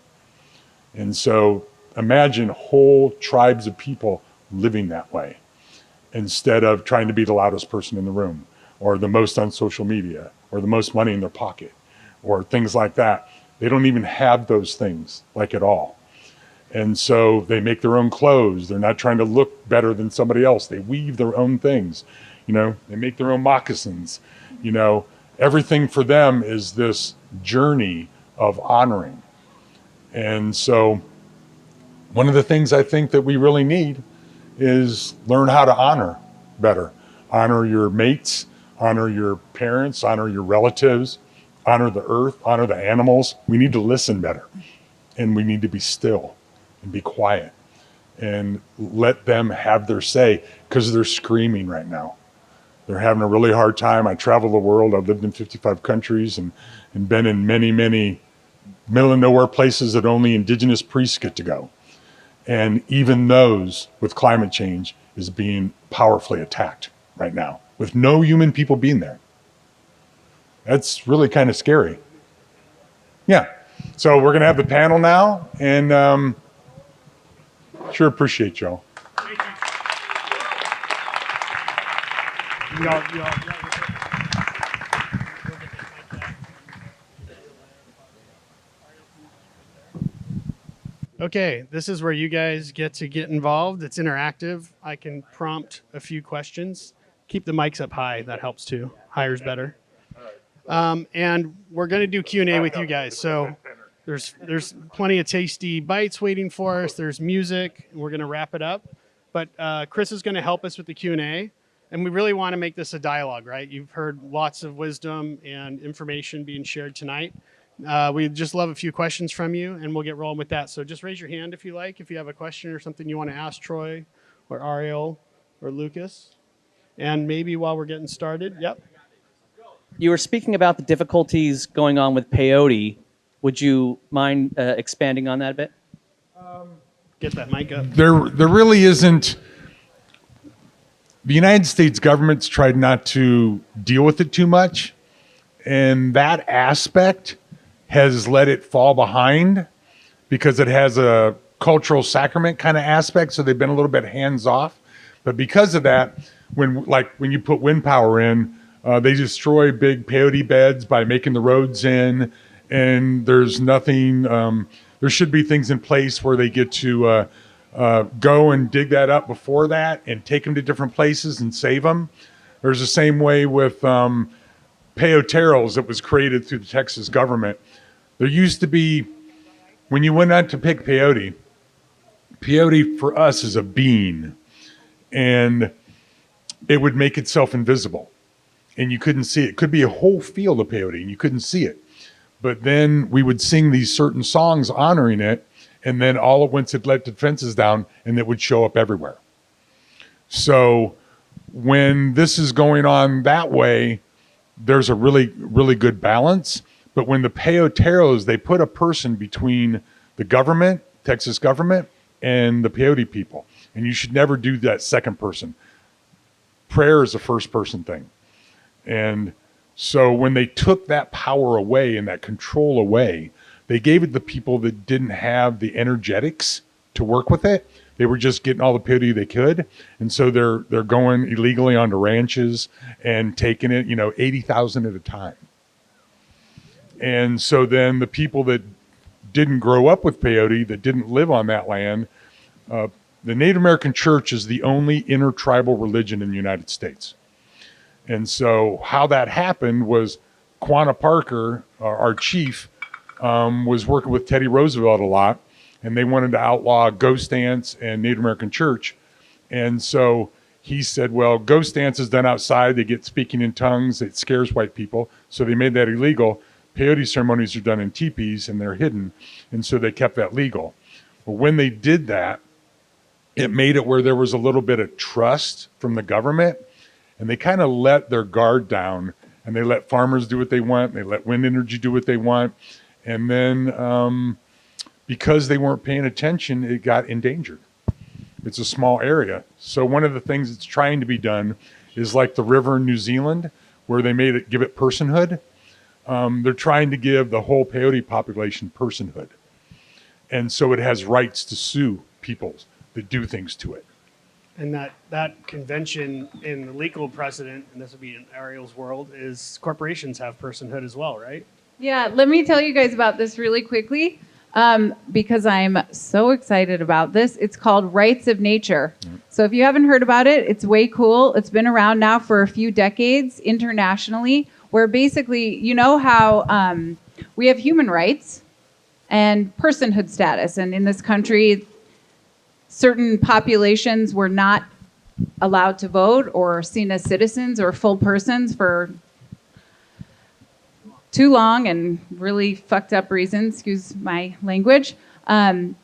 And so imagine whole tribes of people living that way, instead of trying to be the loudest person in the room, or the most on social media, or the most money in their pocket, or things like that. They don't even have those things like at all. And so they make their own clothes. They're not trying to look better than somebody else. They weave their own things. They make their own moccasins. Everything for them is this journey of honoring. And so one of the things I think that we really need is learn how to honor better. Honor your mates, honor your parents, honor your relatives, honor the earth, honor the animals. We need to listen better, and we need to be still and be quiet and let them have their say, because they're screaming right now. They're having a really hard time. I travel the world. I've lived in 55 countries and been in many, many middle of nowhere places that only Indigenous priests get to go. And even those, with climate change, is being powerfully attacked right now, with no human people being there. That's really kind of scary. Yeah. So we're going to have the panel now, and sure appreciate y'all. Okay, this is where you guys get to get involved. It's interactive. I can prompt a few questions. Keep the mics up high. That helps too. Higher's better. And we're going to do Q&A with you guys. So there's plenty of tasty bites waiting for us. There's music. We're going to wrap it up. But Chris is going to help us with the Q&A. And we really want to make this a dialogue, right? You've heard lots of wisdom and information being shared tonight. We'd just love a few questions from you, and we'll get rolling with that. So just raise your hand if you like, if you have a question or something you want to ask Troy or Ariel or Lucas. And maybe while we're getting started, yep. You were speaking about the difficulties going on with peyote. Would you mind expanding on that a bit? Get that mic up. There really isn't. The United States government's tried not to deal with it too much, and that aspect has let it fall behind because it has a cultural sacrament kind of aspect, so they've been a little bit hands off. But because of that, when you put wind power in, they destroy big peyote beds by making the roads in, and there's nothing. There should be things in place where they get to go and dig that up before that and take them to different places and save them. There's the same way with peyoteros that was created through the Texas government. There used to be, when you went out to pick peyote for us is a bean, and it would make itself invisible, and you couldn't see it. It could be a whole field of peyote, and you couldn't see it. But then we would sing these certain songs honoring it, and then all at once it let the fences down, and it would show up everywhere. So when this is going on that way, there's a really, really good balance. But when the peyoteros, they put a person between the government, Texas government, and the peyote people. And you should never do that second person. Prayer is a first person thing. And so when they took that power away and that control away, they gave it to people that didn't have the energetics to work with it. They were just getting all the peyote they could. And so they're going illegally onto ranches and taking it, 80,000 at a time. And so then the people that didn't grow up with peyote, that didn't live on that land, the Native American church is the only intertribal religion in the United States. And so how that happened was Quanah Parker, our chief, was working with Teddy Roosevelt a lot, and they wanted to outlaw ghost dance and Native American church. And so he said, well, ghost dance is done outside. They get speaking in tongues. It scares white people. So they made that illegal. Peyote ceremonies are done in teepees, and they're hidden. And so they kept that legal. But when they did that, it made it where there was a little bit of trust from the government, and they kind of let their guard down, and they let farmers do what they want. They let wind energy do what they want. And then because they weren't paying attention, it got endangered. It's a small area. So one of the things that's trying to be done is like the river in New Zealand, where they give it personhood. They're trying to give the whole peyote population personhood. And so it has rights to sue people that do things to it. And that convention in the legal precedent, and this would be in Ariel's world, is corporations have personhood as well, right? Yeah, let me tell you guys about this really quickly because I'm so excited about this. It's called Rights of Nature. So if you haven't heard about it, it's way cool. It's been around now for a few decades internationally, where basically, you know how we have human rights and personhood status. And in this country, certain populations were not allowed to vote or seen as citizens or full persons for too long and really fucked up reasons, excuse my language. And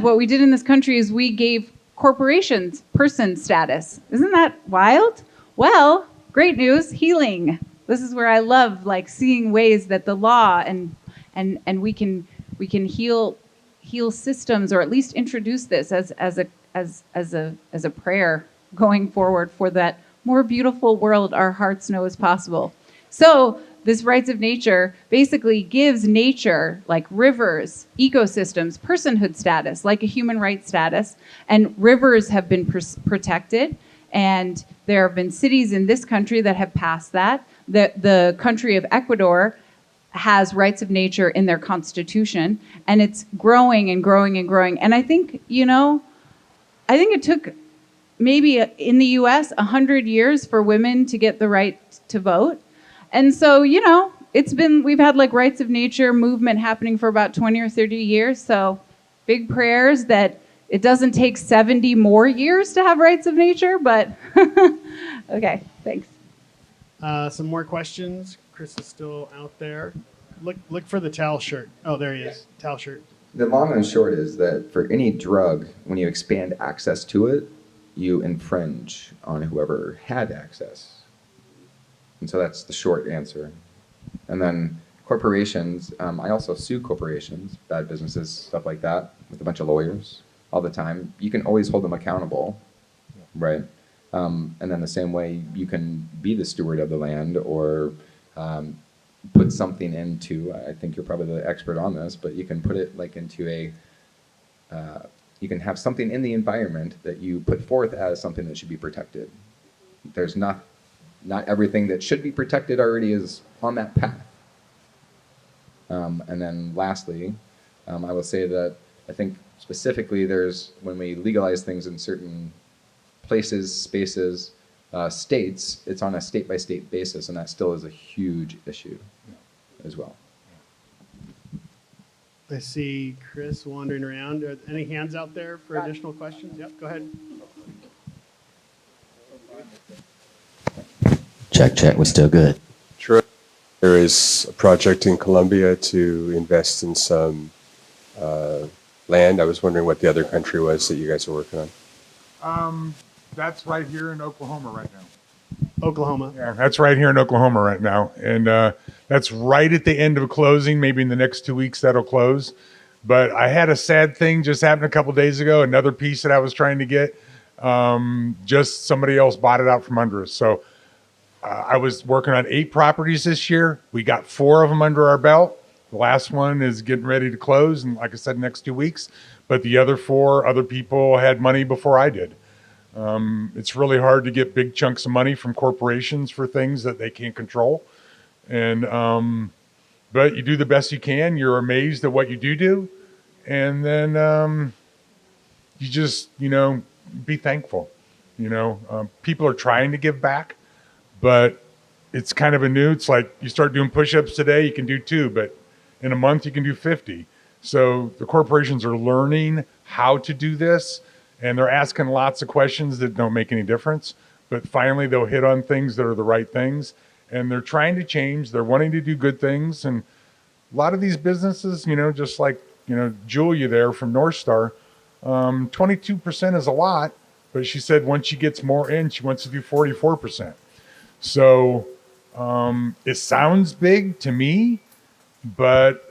what we did in this country is we gave corporations person status. Isn't that wild? Well, great news, healing. This is where I love seeing ways that the law and we can heal systems, or at least introduce this as a prayer going forward for that more beautiful world our hearts know is possible. So this rights of nature basically gives nature, like rivers, ecosystems, personhood status, like a human rights status. And rivers have been protected. And there have been cities in this country that have passed that. The country of Ecuador has rights of nature in their constitution. And it's growing and growing and growing. And I think, it took maybe in the US 100 years for women to get the right to vote. And so, we've had rights of nature movement happening for about 20 or 30 years. So big prayers that it doesn't take 70 more years to have rights of nature, but okay, thanks. Some more questions. Chris is still out there. Look for the towel shirt. Oh, there he is. Towel shirt. The long and short is that for any drug, when you expand access to it, you infringe on whoever had access. And so that's the short answer. And then corporations, I also sue corporations, bad businesses, stuff like that, with a bunch of lawyers all the time. You can always hold them accountable, right? And then the same way you can be the steward of the land or put something into, I think you're probably the expert on this, but you can put it like into you can have something in the environment that you put forth as something that should be protected. There's not everything that should be protected already is on that path. And then lastly, I will say that I think specifically when we legalize things in certain places, spaces, states, it's on a state-by-state basis, and that still is a huge issue as well. I see Chris wandering around. Are any hands out there for additional questions? Yep, go ahead. Check, we're still good. Troy, there is a project in Colombia to invest in some land. I was wondering what the other country was that you guys are working on. That's right here in Oklahoma right now. Oklahoma. Yeah, that's right here in Oklahoma right now. And that's right at the end of closing. Maybe in the next 2 weeks that'll close. But I had a sad thing just happen a couple days ago. Another piece that I was trying to get, just somebody else bought it out from under us. So I was working on 8 properties this year. We got 4 of them under our belt. The last one is getting ready to close. And like I said, next 2 weeks. But the other 4, other people had money before I did. It's really hard to get big chunks of money from corporations for things that they can't control. And, but you do the best you can. You're amazed at what you do. And then, you just, be thankful. People are trying to give back, but it's kind of it's like you start doing push-ups today, you can do 2, but in a month you can do 50. So the corporations are learning how to do this. And they're asking lots of questions that don't make any difference. But finally, they'll hit on things that are the right things. And they're trying to change. They're wanting to do good things. And a lot of these businesses, just like, Julia there from North Star, 22% is a lot. But she said once she gets more in, she wants to do 44%. So it sounds big to me, but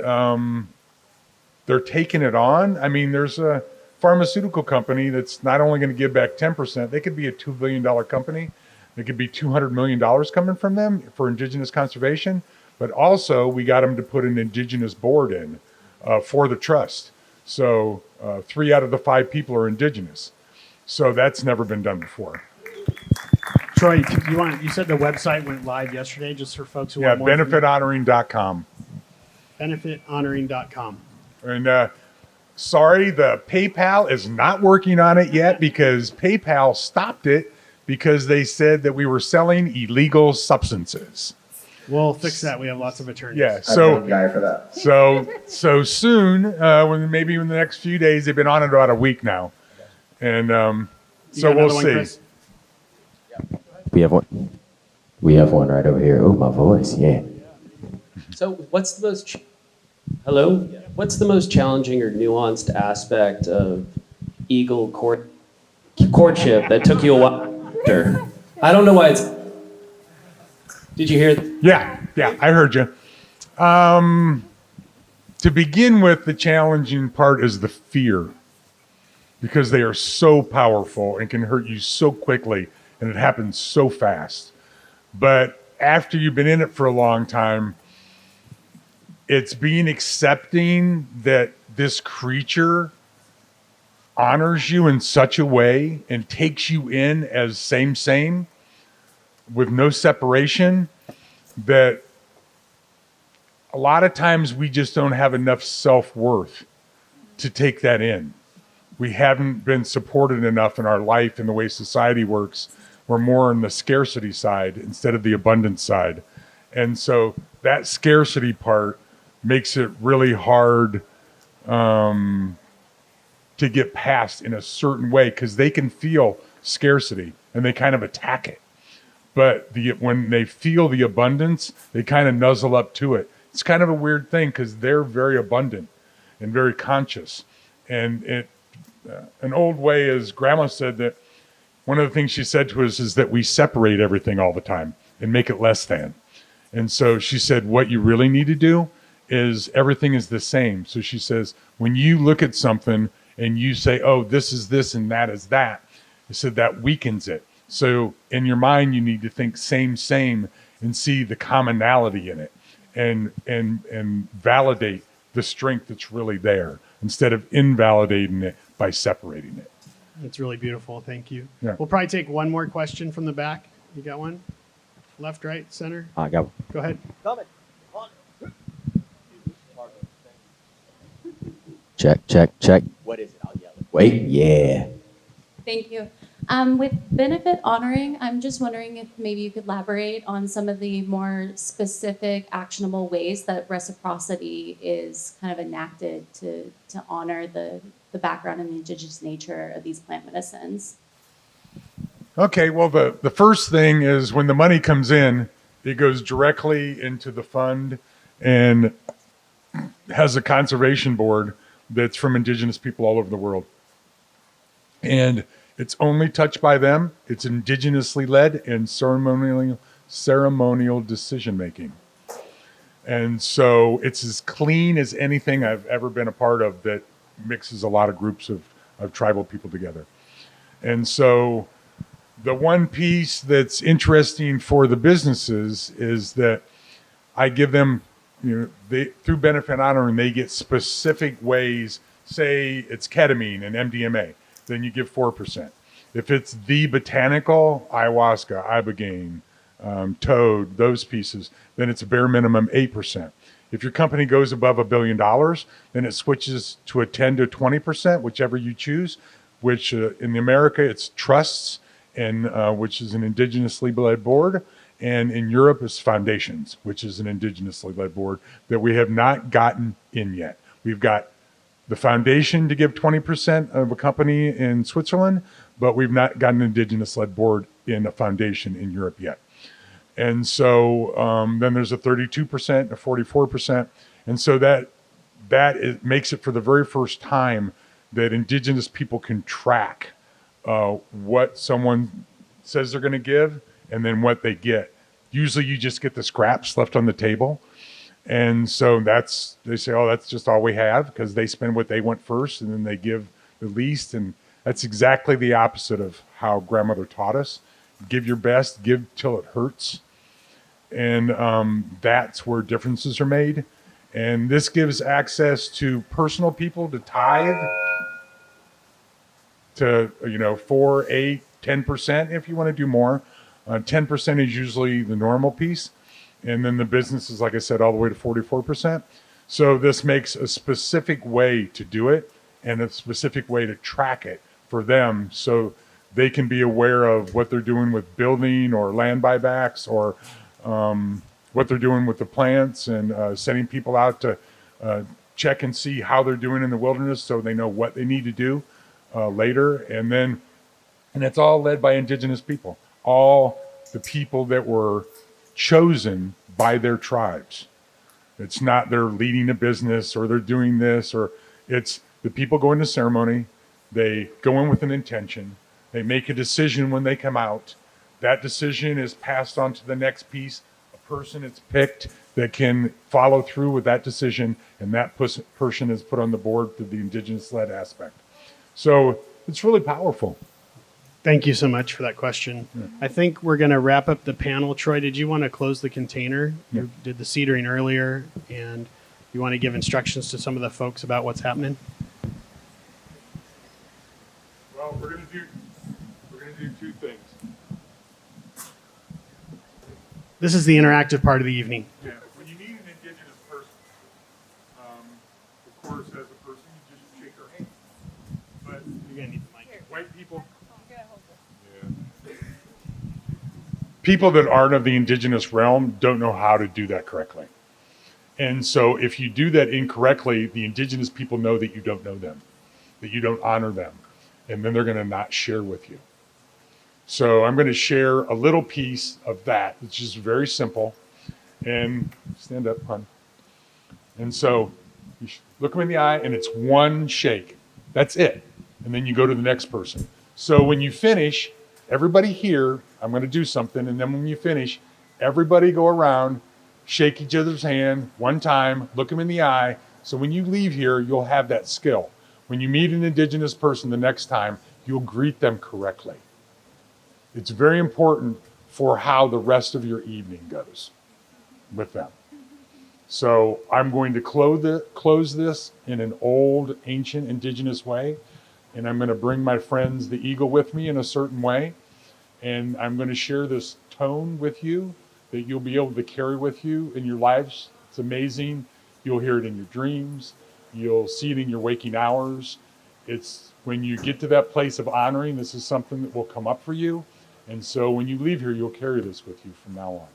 they're taking it on. I mean, there's a pharmaceutical company that's not only going to give back 10%, they could be a $2 billion company. There could be $200 million coming from them for indigenous conservation. But also, we got them to put an indigenous board in for the trust. So 3 out of the 5 people are indigenous. So that's never been done before. Troy, you said the website went live yesterday, just for folks who want more. benefithonoring.com. Benefithonoring.com. And sorry, the PayPal is not working on it yet because PayPal stopped it because they said that we were selling illegal substances. We'll fix that. We have lots of attorneys. Yeah, so I'm the guy for that. So soon, maybe in the next few days, they've been on it about a week now, and so we'll see. Chris? We have one. We have one right over here. Oh, my voice, yeah. So what's the most hello? What's the most challenging or nuanced aspect of eagle courtship that took you a while? Sure. I don't know why it's. Did you hear? Yeah, I heard you. To begin with, the challenging part is the fear, because they are so powerful and can hurt you so quickly, and it happens so fast. But after you've been in it for a long time, it's being accepting that this creature honors you in such a way and takes you in as same with no separation, that a lot of times we just don't have enough self-worth to take that in. We haven't been supported enough in our life and the way society works. We're more on the scarcity side instead of the abundance side. And so that scarcity part makes it really hard to get past in a certain way, because they can feel scarcity and they kind of attack it. But when they feel the abundance, they kind of nuzzle up to it. It's kind of a weird thing because they're very abundant and very conscious. And an old way is Grandma said that one of the things she said to us is that we separate everything all the time. and make it less than. And so she said, what you really need to do is everything is the same. So she says, when you look at something and you say, oh, this is this and that is that, I said that weakens it. So in your mind, you need to think same, and see the commonality in it and validate the strength that's really there instead of invalidating it by separating it. It's really beautiful. Thank you. Yeah. We'll probably take one more question from the back. You got one? Left, right, center? I got one. Go ahead. Check. What is it? I'll yell it. Wait, yeah. Thank you. With benefit honoring, I'm just wondering if maybe you could elaborate on some of the more specific, actionable ways that reciprocity is kind of enacted to honor the background and the indigenous nature of these plant medicines. Okay, well, the first thing is when the money comes in, it goes directly into the fund and has a conservation board that's from indigenous people all over the world. And it's only touched by them. It's indigenously led and ceremonial decision making. And so it's as clean as anything I've ever been a part of that mixes a lot of groups of tribal people together. And so the one piece that's interesting for the businesses is that I give them, through benefit honoring, they get specific ways. Say it's ketamine and MDMA, then you give 4%. If it's the botanical, ayahuasca, ibogaine, toad, those pieces, then it's a bare minimum 8%. If your company goes above $1 billion, then it switches to a 10 to 20%, whichever you choose, which in America it's trusts, and which is an indigenously led board. And in Europe it's foundations, which is an indigenously led board that we have not gotten in yet. We've got the foundation to give 20% of a company in Switzerland, but we've not got an indigenous led board in a foundation in Europe yet. And so then there's a 32%, a 44%. And so that makes it for the very first time that indigenous people can track what someone says they're going to give and then what they get. Usually you just get the scraps left on the table. And so they say, oh, that's just all we have, because they spend what they want first and then they give the least. And that's exactly the opposite of how grandmother taught us. Give your best, give till it hurts. And that's where differences are made. And this gives access to personal people to tithe to 4, 8, 10% if you want to do more. 10% is usually the normal piece. And then the business is, like I said, all the way to 44%. So this makes a specific way to do it and a specific way to track it for them, so they can be aware of what they're doing with building or land buybacks, or what they're doing with the plants, and sending people out to check and see how they're doing in the wilderness, so they know what they need to do later. And it's all led by indigenous people, all the people that were chosen by their tribes. It's not they're leading a business or they're doing this, or it's the people go into ceremony, they go in with an intention, they make a decision when they come out. That decision is passed on to the next piece. A person is picked that can follow through with that decision, and that person is put on the board through the indigenous-led aspect. So it's really powerful. Thank you so much for that question. Yeah. I think we're going to wrap up the panel. Troy, did you want to close the container? Yeah. You did the cedering earlier, and you want to give instructions to some of the folks about what's happening? Well, we're going to do two things. This is the interactive part of the evening. Yeah, when you meet an indigenous person, of course, as a person, you just shake their hand. But You're going to need the mic. white people, people that aren't of the indigenous realm don't know how to do that correctly. And so if you do that incorrectly, the indigenous people know that you don't know them, that you don't honor them, and then they're going to not share with you. So I'm going to share a little piece of that, which is very simple. And stand up, hon. And so you look them in the eye, and it's one shake. That's it. And then you go to the next person. So when you finish, everybody here, I'm going to do something, and then when you finish, everybody go around, shake each other's hand one time, look them in the eye. So when you leave here, you'll have that skill. When you meet an Indigenous person the next time, you'll greet them correctly. It's very important for how the rest of your evening goes with them. So I'm going to close this in an old, ancient, Indigenous way. And I'm going to bring my friends, the eagle, with me in a certain way. And I'm going to share this tone with you that you'll be able to carry with you in your lives. It's amazing. You'll hear it in your dreams. You'll see it in your waking hours. It's when you get to that place of honoring, this is something that will come up for you. And so when you leave here, you'll carry this with you from now on.